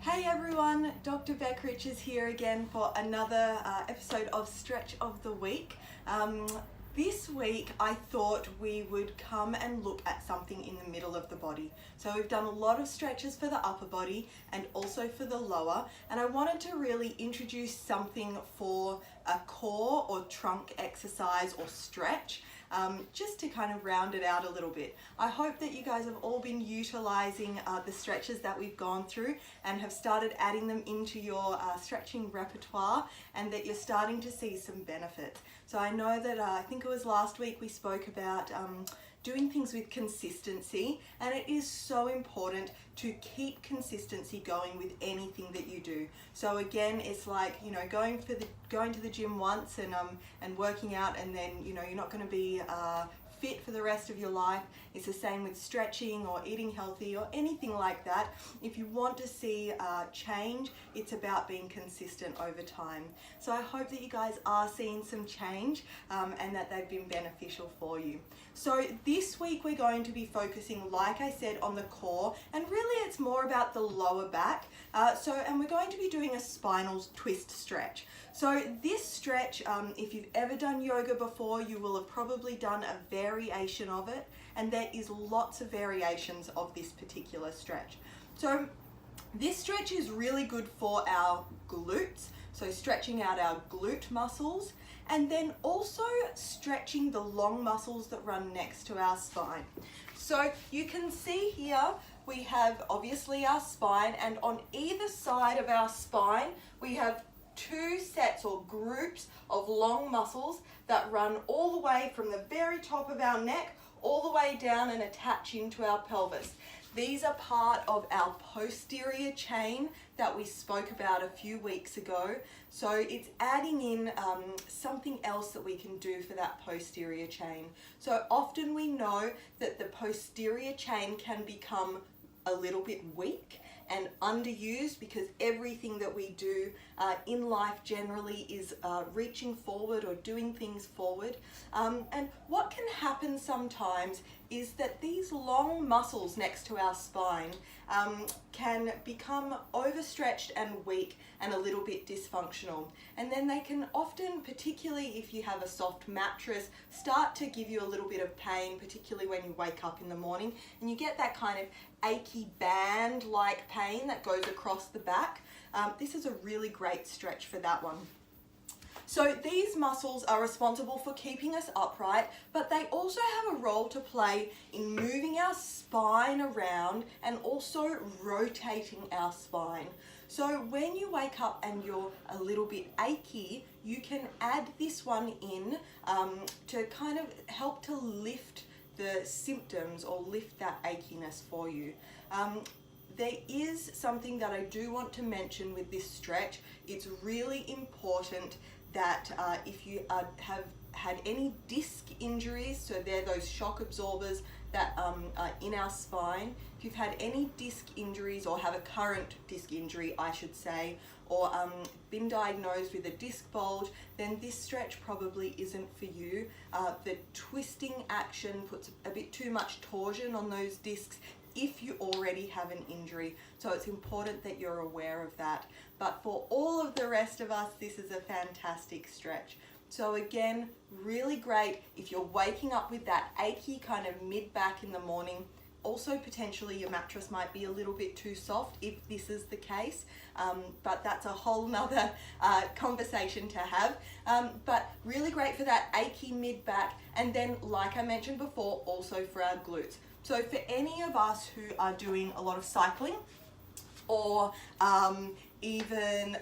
Hey everyone, Dr. Beckrich is here again for another episode of Stretch of the Week. This week I thought we would come and look at something in the middle of the body. So we've done a lot of stretches for the upper body and also for the lower, and I wanted to really introduce something for a core or trunk exercise or stretch. Just to kind of round it out a little bit. I hope that you guys have all been utilizing the stretches that we've gone through and have started adding them into your stretching repertoire, and that you're starting to see some benefits. So I know that I think it was last week we spoke about doing things with consistency, and it is so important to keep consistency going with anything that you do. So again, it's like, you know, going to the gym once and working out, and then, you know, you're not going to be fit for the rest of your life. It's the same with stretching or eating healthy or anything like that. If you want to see change, it's about being consistent over time. So I hope that you guys are seeing some change and that they've been beneficial for you. So this week we're going to be focusing, like I said, on the core, and really it's more about the lower back. And we're going to be doing a spinal twist stretch. So this stretch, if you've ever done yoga before, you will have probably done a variation of it, and there is lots of variations of this particular stretch. So this stretch is really good for our glutes, so stretching out our glute muscles, and then also stretching the long muscles that run next to our spine. So you can see here we have obviously our spine, and on either side of our spine we have two sets or groups of long muscles that run all the way from the very top of our neck all the way down and attach into our pelvis. These are part of our posterior chain that we spoke about a few weeks ago. So it's adding in something else that we can do for that posterior chain. So often we know that the posterior chain can become a little bit weak and underused because everything that we do in life generally is reaching forward or doing things forward. And what can happen sometimes is that these long muscles next to our spine can become overstretched and weak and a little bit dysfunctional. And then they can often, particularly if you have a soft mattress, start to give you a little bit of pain, particularly when you wake up in the morning and you get that kind of achy band-like pain that goes across the back. This is a really great stretch for that one. So these muscles are responsible for keeping us upright, but they also have a role to play in moving our spine around and also rotating our spine. So when you wake up and you're a little bit achy, you can add this one in to kind of help to lift the symptoms or lift that achiness for you. There is something that I do want to mention with this stretch. It's really important that if you have had any disc injuries, so they're those shock absorbers that are in our spine, if you've had any disc injuries or have a current disc injury, I should say, or been diagnosed with a disc bulge, then this stretch probably isn't for you. The twisting action puts a bit too much torsion on those discs if you already have an injury. So it's important that you're aware of that. But for all of the rest of us, this is a fantastic stretch. So again, really great if you're waking up with that achy kind of mid-back in the morning. Also, potentially your mattress might be a little bit too soft if this is the case, but that's a whole nother conversation to have. But really great for that achy mid-back, and then, like I mentioned before, also for our glutes. So for any of us who are doing a lot of cycling, or even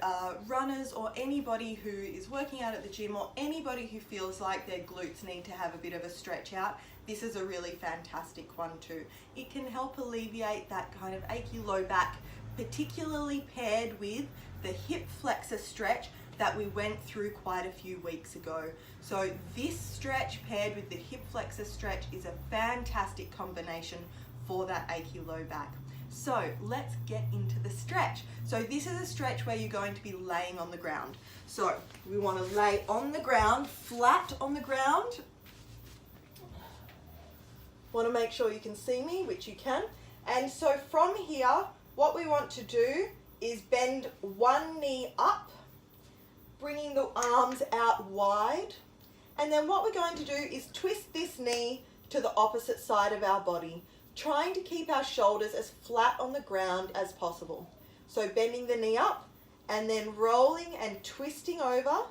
runners, or anybody who is working out at the gym, or anybody who feels like their glutes need to have a bit of a stretch out, this is a really fantastic one too. It can help alleviate that kind of achy low back, particularly paired with the hip flexor stretch that we went through quite a few weeks ago. So this stretch paired with the hip flexor stretch is a fantastic combination for that achy low back. So let's get into the stretch. So this is a stretch where you're going to be laying on the ground. So we want to lay on the ground, flat on the ground. Want to make sure you can see me, which you can. And so from here, what we want to do is bend one knee up, bringing the arms out wide. And then what we're going to do is twist this knee to the opposite side of our body, trying to keep our shoulders as flat on the ground as possible. So bending the knee up and then rolling and twisting over.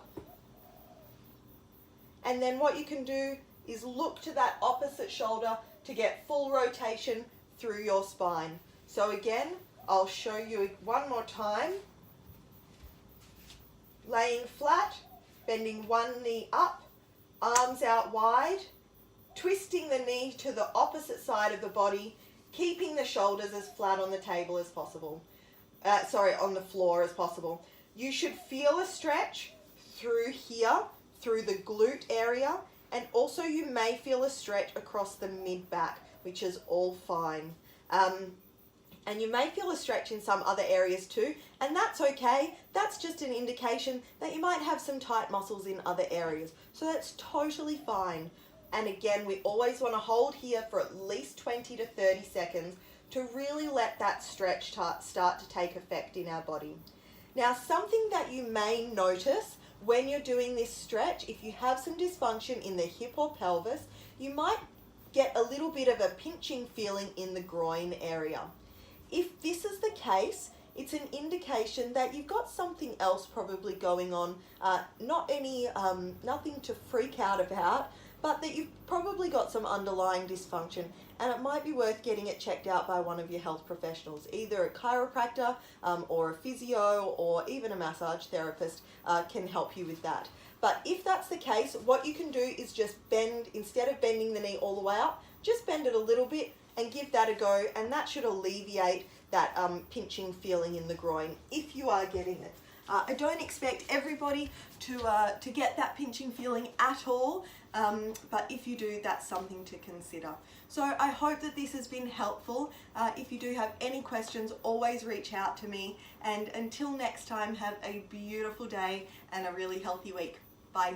And then what you can do is look to that opposite shoulder to get full rotation through your spine. So again, I'll show you one more time. Laying flat, bending one knee up, arms out wide, twisting the knee to the opposite side of the body, keeping the shoulders as flat on the table as possible. On the floor as possible. You should feel a stretch through here, through the glute area, and also you may feel a stretch across the mid-back, which is all fine. And you may feel a stretch in some other areas too, and that's okay. That's just an indication that you might have some tight muscles in other areas. So that's totally fine. And again, we always want to hold here for at least 20 to 30 seconds to really let that stretch start to take effect in our body. Now, something that you may notice when you're doing this stretch, if you have some dysfunction in the hip or pelvis, you might get a little bit of a pinching feeling in the groin area. If this is the case, it's an indication that you've got something else probably going on, nothing to freak out about, but that you've probably got some underlying dysfunction, and it might be worth getting it checked out by one of your health professionals, either a chiropractor or a physio or even a massage therapist can help you with that. But if that's the case, what you can do is just bend, instead of bending the knee all the way up, just bend it a little bit and give that a go, and that should alleviate that pinching feeling in the groin if you are getting it. I don't expect everybody to get that pinching feeling at all, but if you do, that's something to consider. So I hope that this has been helpful. If you do have any questions, always reach out to me. And until next time, have a beautiful day and a really healthy week. Bye.